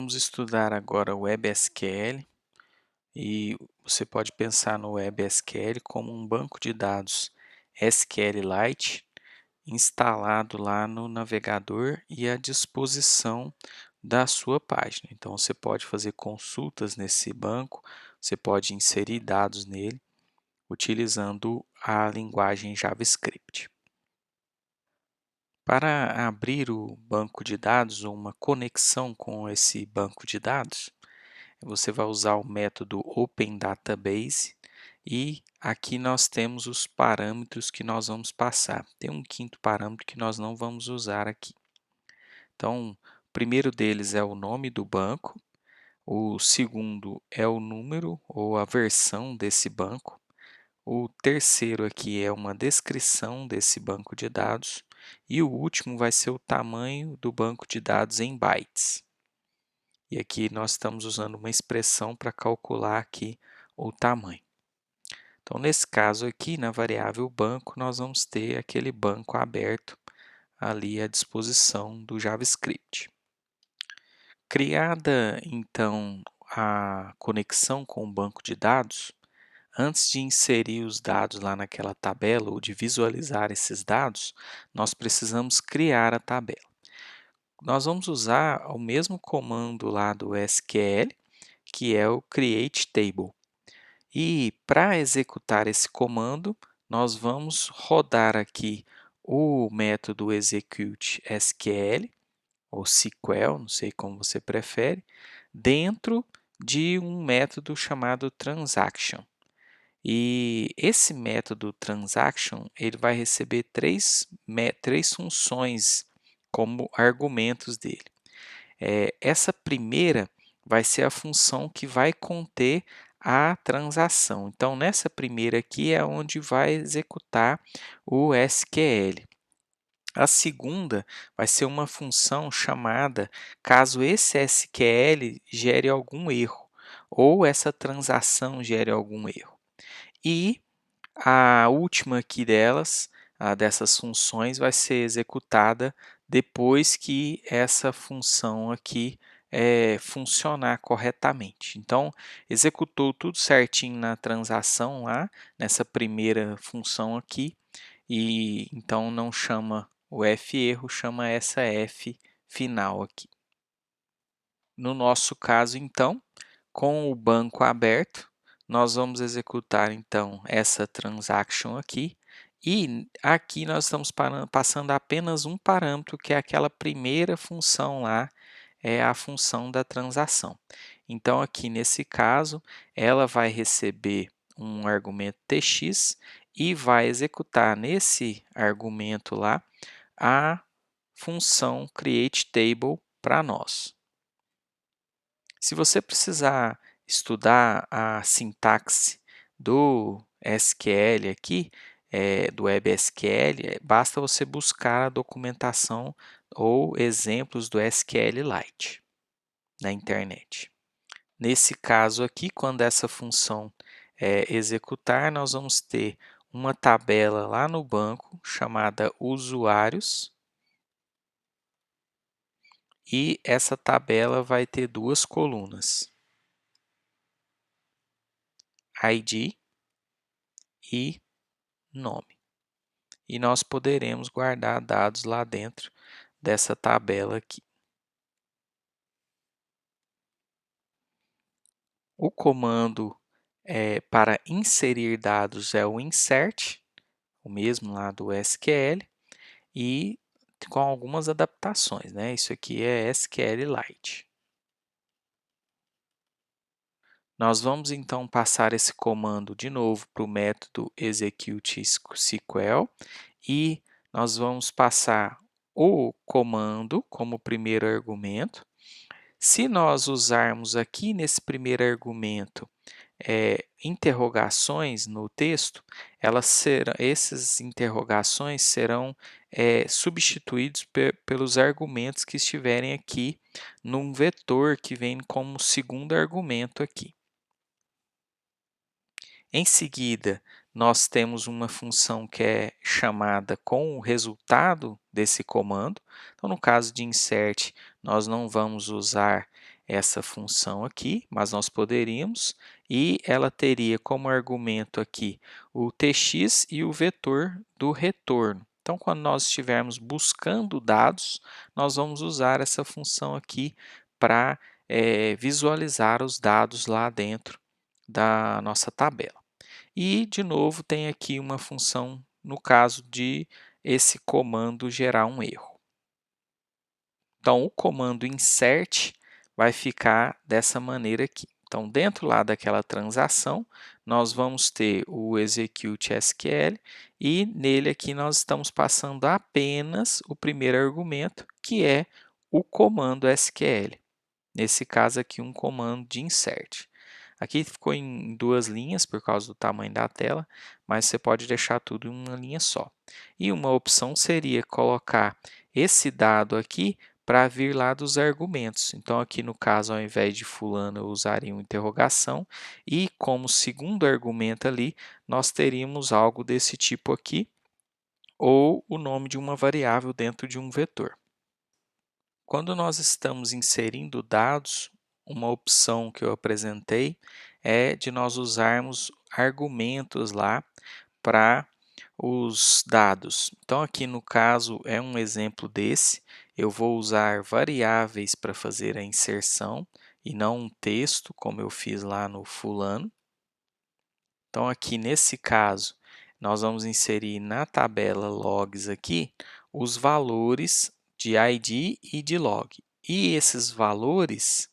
Vamos estudar agora o WebSQL e você pode pensar no WebSQL como um banco de dados SQLite instalado lá no navegador e à disposição da sua página. Então você pode fazer consultas nesse banco, você pode inserir dados nele utilizando a linguagem JavaScript. Para abrir o banco de dados ou uma conexão com esse banco de dados, você vai usar o método OpenDatabase e aqui nós temos os parâmetros que nós vamos passar. Tem um quinto parâmetro que nós não vamos usar aqui. Então, o primeiro deles é o nome do banco, o segundo é o número ou a versão desse banco, o terceiro aqui é uma descrição desse banco de dados e o último vai ser o tamanho do banco de dados em bytes. E aqui nós estamos usando uma expressão para calcular aqui o tamanho. Então, nesse caso aqui, na variável banco, nós vamos ter aquele banco aberto ali à disposição do JavaScript. Criada, então, a conexão com o banco de dados, antes de inserir os dados lá naquela tabela ou de visualizar esses dados, nós precisamos criar a tabela. Nós vamos usar o mesmo comando lá do SQL, que é o create table. E para executar esse comando, nós vamos rodar aqui o método execute SQL, ou SQL, não sei como você prefere, dentro de um método chamado transaction. E esse método transaction ele vai receber três funções como argumentos dele. Essa primeira vai ser a função que vai conter a transação. Então, nessa primeira aqui é onde vai executar o SQL. A segunda vai ser uma função chamada caso esse SQL gere algum erro ou essa transação gere algum erro. E a última aqui dessas funções, vai ser executada depois que essa função aqui funcionar corretamente. Então, executou tudo certinho na transação lá, nessa primeira função aqui, e então não chama o f-erro, chama essa f final aqui. No nosso caso, então, com o banco aberto, nós vamos executar então essa transaction aqui e aqui nós estamos passando apenas um parâmetro que é aquela primeira função lá, é a função da transação. Então aqui nesse caso, ela vai receber um argumento tx e vai executar nesse argumento lá a função createTable para nós. Se você precisar estudar a sintaxe do SQL aqui, do WebSQL, basta você buscar a documentação ou exemplos do SQLite na internet. Nesse caso aqui, quando essa função executar, nós vamos ter uma tabela lá no banco chamada usuários e essa tabela vai ter duas colunas. ID e nome. E nós poderemos guardar dados lá dentro dessa tabela aqui. O comando para inserir dados é o insert, o mesmo lá do SQL, e com algumas adaptações, né? Isso aqui é SQLite. Nós vamos então passar esse comando de novo para o método execute_SQL e nós vamos passar o comando como primeiro argumento. Se nós usarmos aqui nesse primeiro argumento interrogações no texto, essas interrogações serão substituídos pelos argumentos que estiverem aqui num vetor que vem como segundo argumento aqui. Em seguida, nós temos uma função que é chamada com o resultado desse comando. Então, no caso de insert, nós não vamos usar essa função aqui, mas nós poderíamos, e ela teria como argumento aqui o tx e o vetor do retorno. Então, quando nós estivermos buscando dados, nós vamos usar essa função aqui para visualizar os dados lá dentro da nossa tabela. E, de novo, tem aqui uma função no caso de esse comando gerar um erro. Então, o comando insert vai ficar dessa maneira aqui. Então, dentro lá daquela transação, nós vamos ter o execute SQL e nele aqui nós estamos passando apenas o primeiro argumento, que é o comando SQL. Nesse caso aqui, um comando de insert. Aqui ficou em duas linhas por causa do tamanho da tela, mas você pode deixar tudo em uma linha só. E uma opção seria colocar esse dado aqui para vir lá dos argumentos. Então, aqui no caso, ao invés de fulano, eu usaria uma interrogação e como segundo argumento ali, nós teríamos algo desse tipo aqui, ou o nome de uma variável dentro de um vetor. Quando nós estamos inserindo dados, uma opção que eu apresentei é de nós usarmos argumentos lá para os dados. Então, aqui no caso é um exemplo desse. Eu vou usar variáveis para fazer a inserção e não um texto, como eu fiz lá no fulano. Então, aqui nesse caso, nós vamos inserir na tabela logs aqui os valores de ID e de log. E esses valores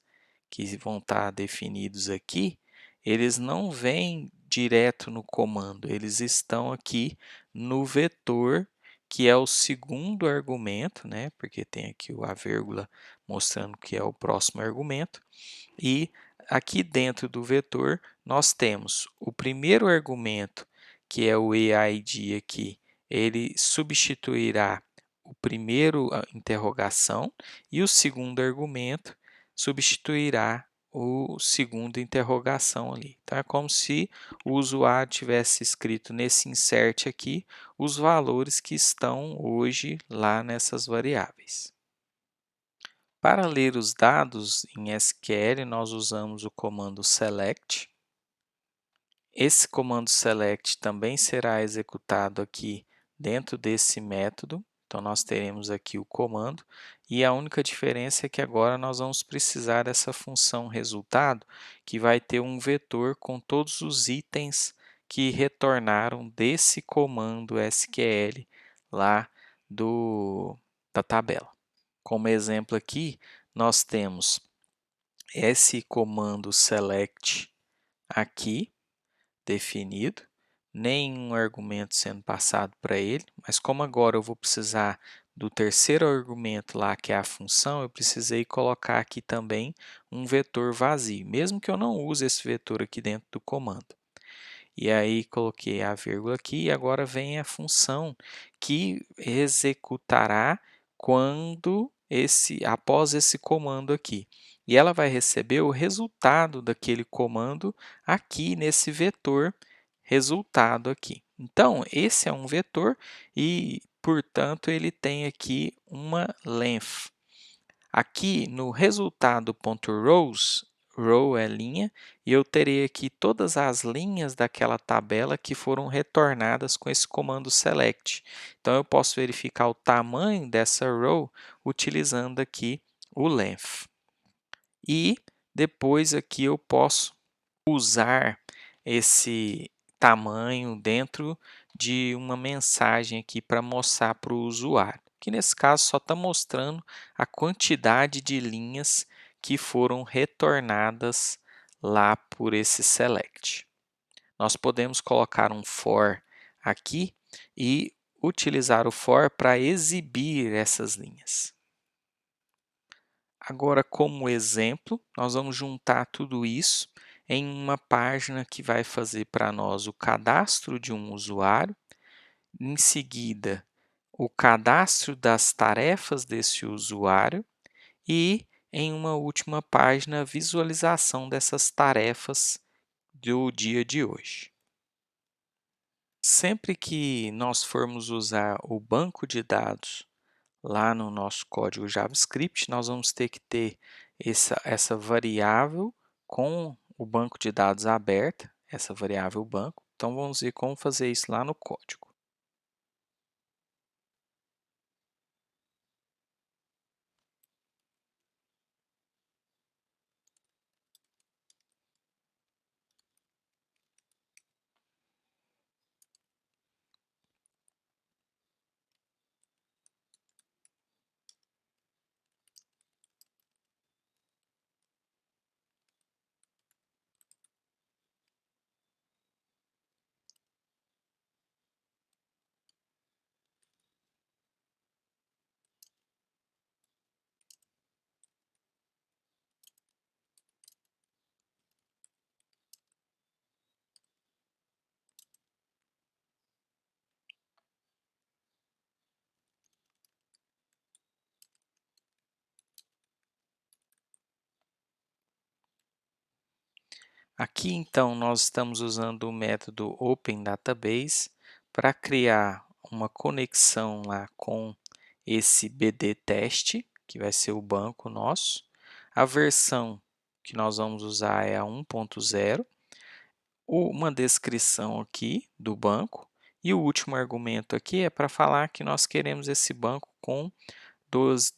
que vão estar definidos aqui, eles não vêm direto no comando, eles estão aqui no vetor, que é o segundo argumento, né? Porque tem aqui a vírgula mostrando que é o próximo argumento. E aqui dentro do vetor, nós temos o primeiro argumento, que é o EID aqui, ele substituirá o primeiro interrogação e o segundo argumento substituirá o segundo interrogação ali. Então, é como se o usuário tivesse escrito nesse insert aqui os valores que estão hoje lá nessas variáveis. Para ler os dados em SQL, nós usamos o comando select. Esse comando select também será executado aqui dentro desse método. Então, nós teremos aqui o comando e a única diferença é que agora nós vamos precisar dessa função resultado, que vai ter um vetor com todos os itens que retornaram desse comando SQL lá da tabela. Como exemplo aqui, nós temos esse comando select aqui definido, nenhum argumento sendo passado para ele, mas como agora eu vou precisar do terceiro argumento lá, que é a função, eu precisei colocar aqui também um vetor vazio, mesmo que eu não use esse vetor aqui dentro do comando. E aí coloquei a vírgula aqui e agora vem a função que executará após esse comando aqui. E ela vai receber o resultado daquele comando aqui nesse vetor resultado aqui. Então, esse é um vetor e, portanto, ele tem aqui uma length. Aqui no resultado.rows, row é linha, e eu terei aqui todas as linhas daquela tabela que foram retornadas com esse comando select. Então, eu posso verificar o tamanho dessa row utilizando aqui o length. E depois aqui eu posso usar esse tamanho dentro de uma mensagem aqui para mostrar para o usuário, que nesse caso só está mostrando a quantidade de linhas que foram retornadas lá por esse select. Nós podemos colocar um for aqui e utilizar o for para exibir essas linhas. Agora, como exemplo, nós vamos juntar tudo isso em uma página que vai fazer para nós o cadastro de um usuário, em seguida, o cadastro das tarefas desse usuário e, em uma última página, a visualização dessas tarefas do dia de hoje. Sempre que nós formos usar o banco de dados lá no nosso código JavaScript, nós vamos ter que ter essa variável com o banco de dados aberta, essa variável banco. Então, vamos ver como fazer isso lá no código. Aqui, então, nós estamos usando o método OpenDatabase para criar uma conexão lá com esse BD teste, que vai ser o banco nosso. A versão que nós vamos usar é a 1.0, uma descrição aqui do banco, e o último argumento aqui é para falar que nós queremos esse banco com 2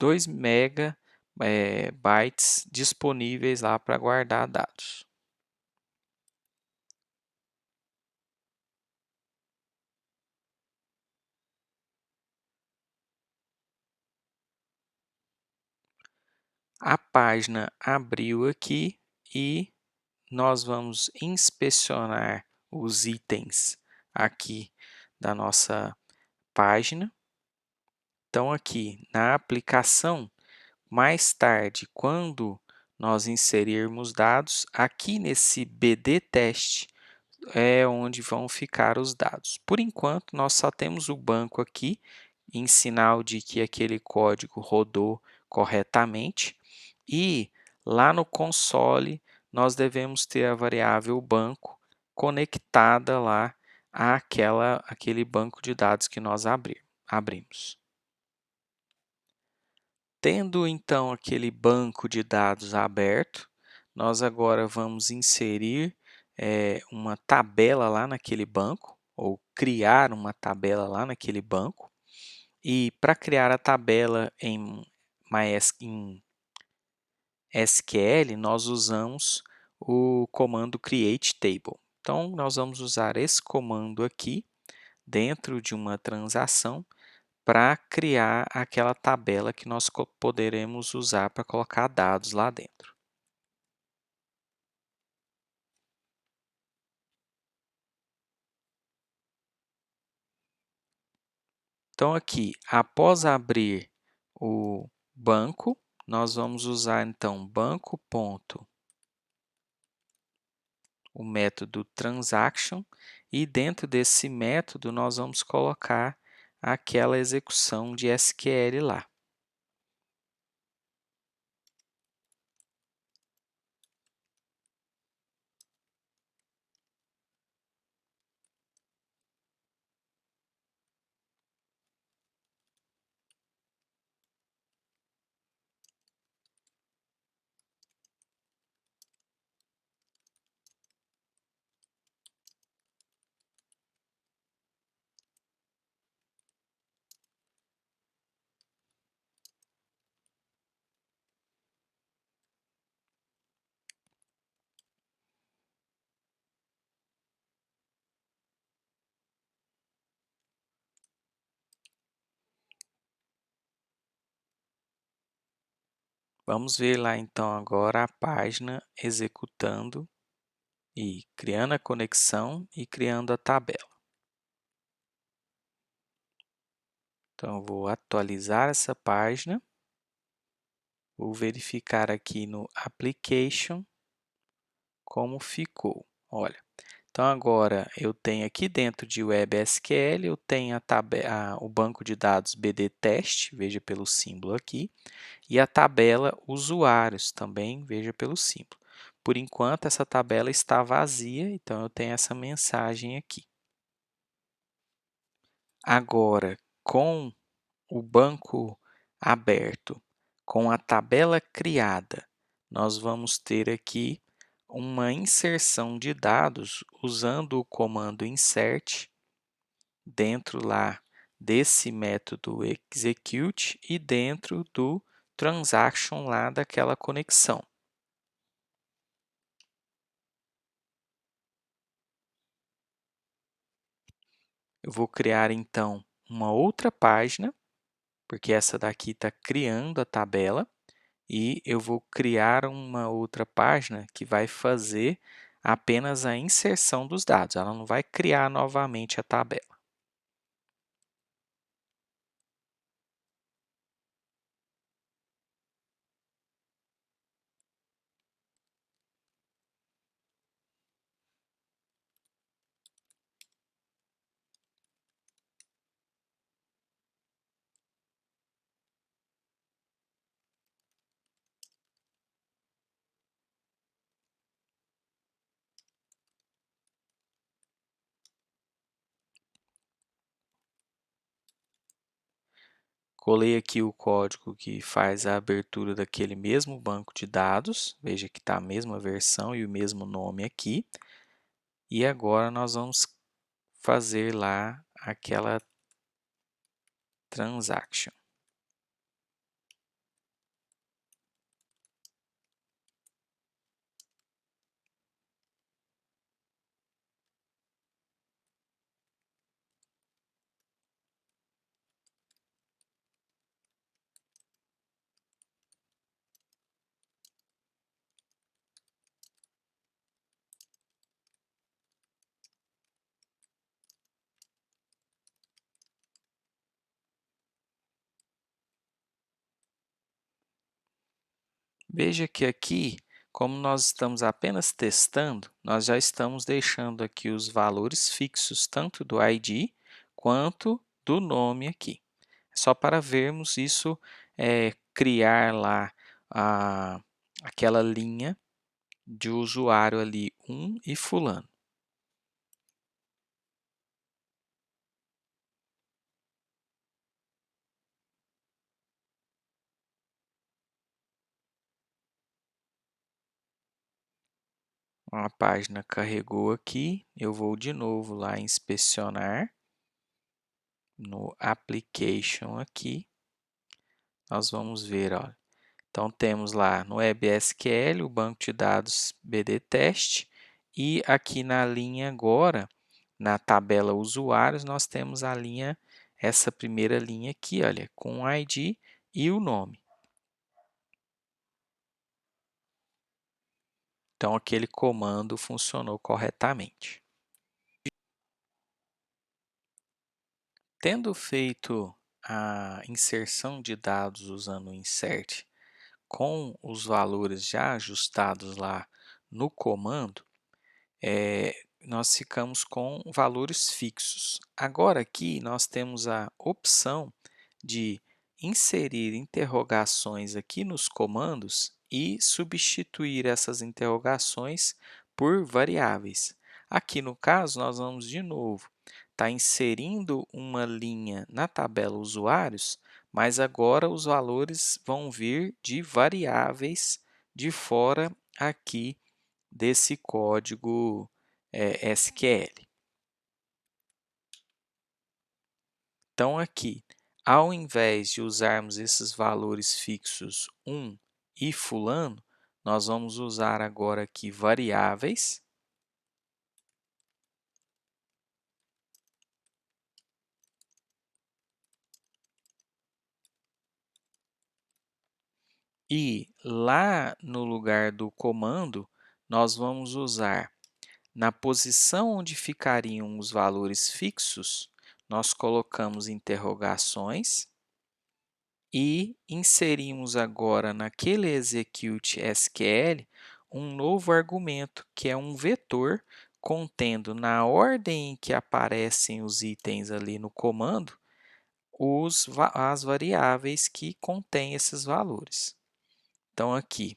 bytes disponíveis lá para guardar dados. A página abriu aqui e nós vamos inspecionar os itens aqui da nossa página. Então, aqui na aplicação, mais tarde, quando nós inserirmos dados, aqui nesse BD teste é onde vão ficar os dados. Por enquanto, nós só temos o banco aqui, em sinal de que aquele código rodou corretamente, e lá no console nós devemos ter a variável banco conectada lá àquele banco de dados que nós abrimos. Tendo então aquele banco de dados aberto, nós agora vamos inserir uma tabela lá naquele banco, ou criar uma tabela lá naquele banco. E para criar a tabela em SQL, nós usamos o comando createTable. Então, nós vamos usar esse comando aqui dentro de uma transação para criar aquela tabela que nós poderemos usar para colocar dados lá dentro. Então, aqui, após abrir o banco, nós vamos usar então banco ponto o método transaction, e dentro desse método nós vamos colocar aquela execução de SQL lá. Vamos ver lá então agora a página executando e criando a conexão e criando a tabela. Então, eu vou atualizar essa página, vou verificar aqui no Application como ficou. Olha, então agora eu tenho aqui dentro de Web SQL, eu tenho o banco de dados BD teste, veja pelo símbolo aqui, e a tabela usuários também, veja pelo símbolo. Por enquanto, essa tabela está vazia, então eu tenho essa mensagem aqui. Agora, com o banco aberto, com a tabela criada, nós vamos ter aqui uma inserção de dados usando o comando insert dentro lá desse método execute e dentro do transaction lá daquela conexão. Eu vou criar então uma outra página, porque essa daqui está criando a tabela, e eu vou criar uma outra página que vai fazer apenas a inserção dos dados, ela não vai criar novamente a tabela. Colei aqui o código que faz a abertura daquele mesmo banco de dados, veja que está a mesma versão e o mesmo nome aqui. E agora nós vamos fazer lá aquela transaction. Veja que aqui, como nós estamos apenas testando, nós já estamos deixando aqui os valores fixos, tanto do ID quanto do nome aqui. Só para vermos isso, criar lá aquela linha de usuário ali, e fulano. A página carregou aqui, eu vou de novo lá inspecionar no application aqui, nós vamos ver, ó. Então temos lá no WebSQL o banco de dados BDTest e aqui na linha agora, na tabela usuários, nós temos a linha, essa primeira linha aqui, olha, com o ID e o nome. Então aquele comando funcionou corretamente. Tendo feito a inserção de dados usando o insert com os valores já ajustados lá no comando, nós ficamos com valores fixos. Agora aqui nós temos a opção de inserir interrogações aqui nos comandos e substituir essas interrogações por variáveis. Aqui no caso, nós vamos de novo estar inserindo uma linha na tabela usuários, mas agora os valores vão vir de variáveis de fora aqui desse código SQL. Então, aqui, ao invés de usarmos esses valores fixos e fulano, nós vamos usar agora aqui variáveis. E lá no lugar do comando, nós vamos usar na posição onde ficariam os valores fixos, nós colocamos interrogações e inserimos agora naquele execute SQL um novo argumento, que é um vetor contendo na ordem em que aparecem os itens ali no comando, as variáveis que contêm esses valores. Então, aqui,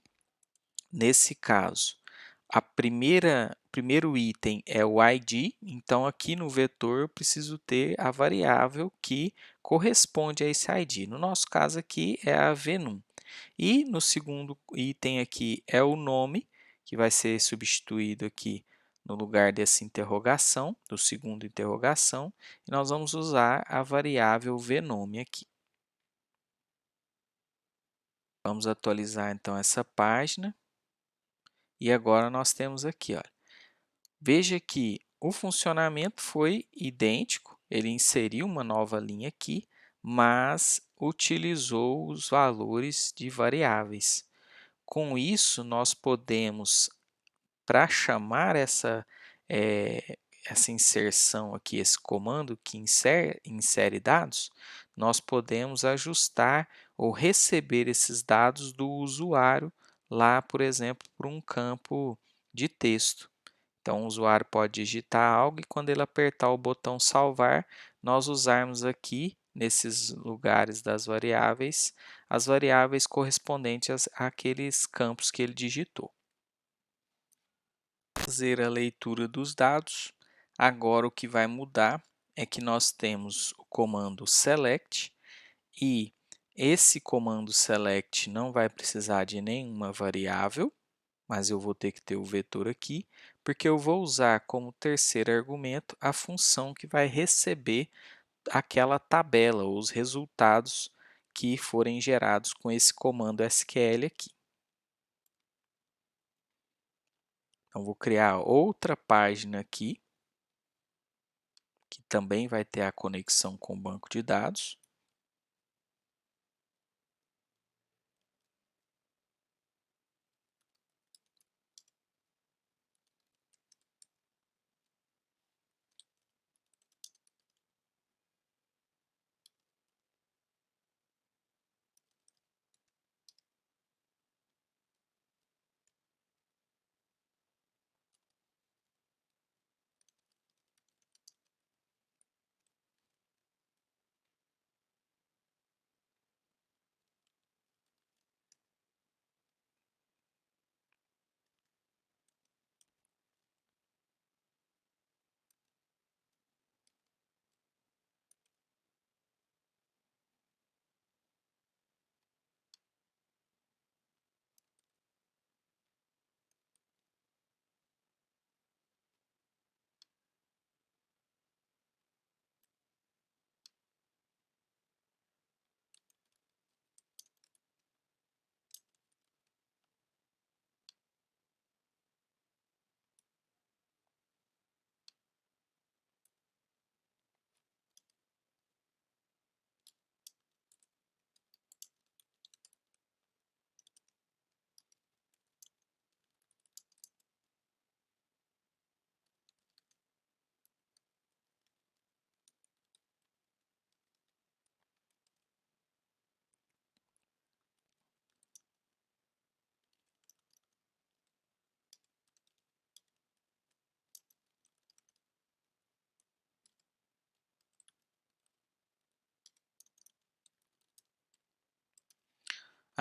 nesse caso, o primeiro item é o ID, então aqui no vetor eu preciso ter a variável que corresponde a esse ID. No nosso caso aqui é a venum. E no segundo item aqui é o nome, que vai ser substituído aqui no lugar dessa interrogação, do segundo interrogação, e nós vamos usar a variável vnome aqui. Vamos atualizar então essa página e agora nós temos aqui, olha, veja que o funcionamento foi idêntico, ele inseriu uma nova linha aqui, mas utilizou os valores de variáveis. Com isso, nós podemos, para chamar essa inserção aqui, esse comando que insere dados, nós podemos ajustar ou receber esses dados do usuário lá, por exemplo, para um campo de texto. Então, o usuário pode digitar algo e quando ele apertar o botão salvar, nós usarmos aqui, nesses lugares das variáveis, as variáveis correspondentes àqueles campos que ele digitou. Fazer a leitura dos dados. Agora o que vai mudar é que nós temos o comando select e esse comando select não vai precisar de nenhuma variável, mas eu vou ter que ter o vetor aqui, porque eu vou usar como terceiro argumento a função que vai receber aquela tabela, ou os resultados que forem gerados com esse comando SQL aqui. Então, vou criar outra página aqui, que também vai ter a conexão com o banco de dados.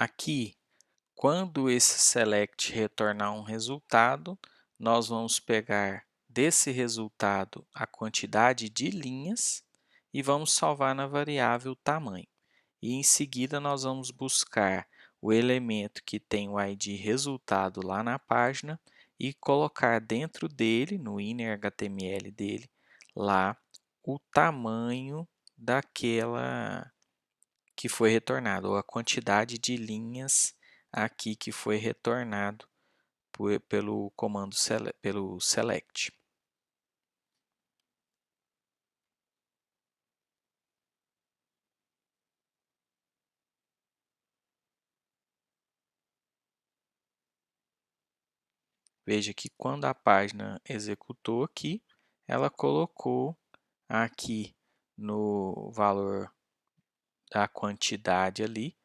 Aqui, quando esse select retornar um resultado, nós vamos pegar desse resultado a quantidade de linhas e vamos salvar na variável tamanho. E em seguida nós vamos buscar o elemento que tem o ID resultado lá na página e colocar dentro dele, no inner HTML dele, lá o tamanho daquela que foi retornado, ou a quantidade de linhas aqui que foi retornado pelo comando pelo select. Veja que quando a página executou aqui, ela colocou aqui no valor da quantidade ali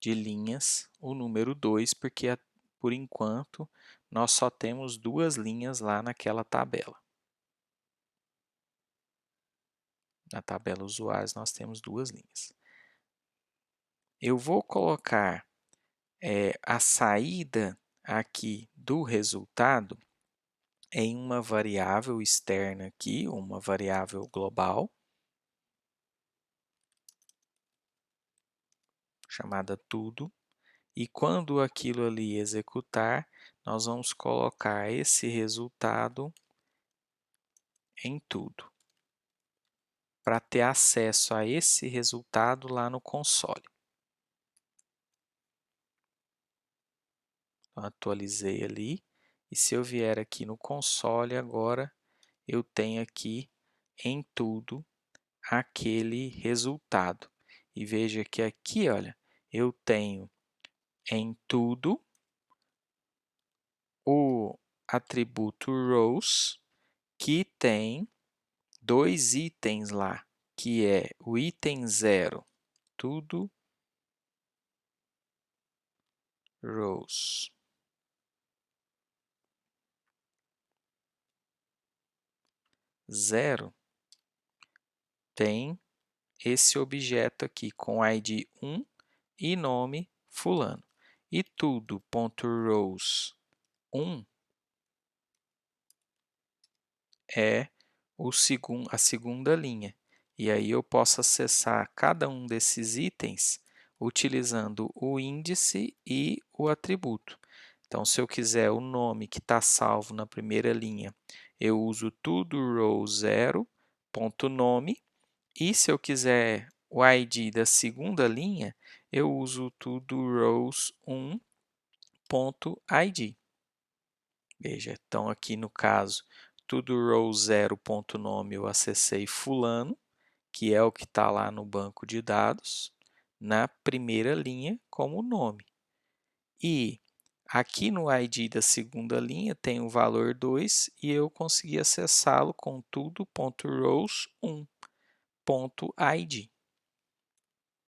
de linhas o número 2, porque por enquanto nós só temos duas linhas lá naquela tabela. Na tabela usuários nós temos duas linhas. Eu vou colocar a saída aqui do resultado em uma variável externa aqui, uma variável global, chamada tudo, E quando aquilo ali executar, nós vamos colocar esse resultado em tudo, para ter acesso a esse resultado lá no console. Então, atualizei ali, e se eu vier aqui no console agora, eu tenho aqui em tudo aquele resultado. E veja que aqui, olha, eu tenho em tudo o atributo rows, que tem dois itens lá, que é o item 0, tudo rows. Zero tem esse objeto aqui com ID 1 e nome fulano. E tudo.rows 1 é a segunda linha. E aí eu posso acessar cada um desses itens utilizando o índice e o atributo. Então, se eu quiser o nome que está salvo na primeira linha, eu uso tudo row 0.nome, e se eu quiser o ID da segunda linha, eu uso tudo rows 1.id. Veja, então aqui no caso, tudo row 0.nome eu acessei fulano, que é o que está lá no banco de dados, na primeira linha como nome. E aqui no ID da segunda linha tem o valor 2 e eu consegui acessá-lo com tudo.rows1.id.